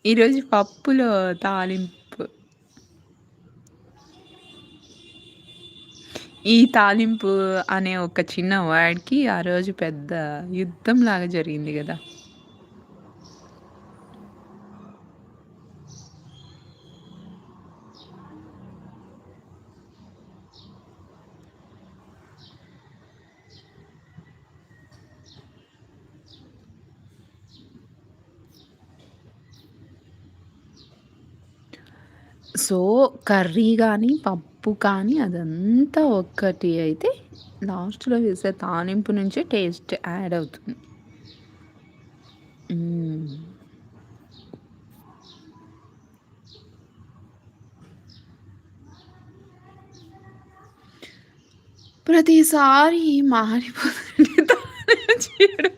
ఈరోజు పప్పులో తాలింపు. ఈ తాలింపు అనే ఒక చిన్న వర్డ్‌కి ఆ రోజు పెద్ద యుద్ధంలాగా జరిగింది గదా! సో, కర్రీ గానీ, పప్పు కానీ అదంతా ఒక్కటి అయితే లాస్ట్‌లో వేసే తాలింపు నుంచే టేస్ట్ యాడ్ అవుతుంది. హ్మ్. ప్రతిసారి మారిపోతుంటే తాలింపు చేయడం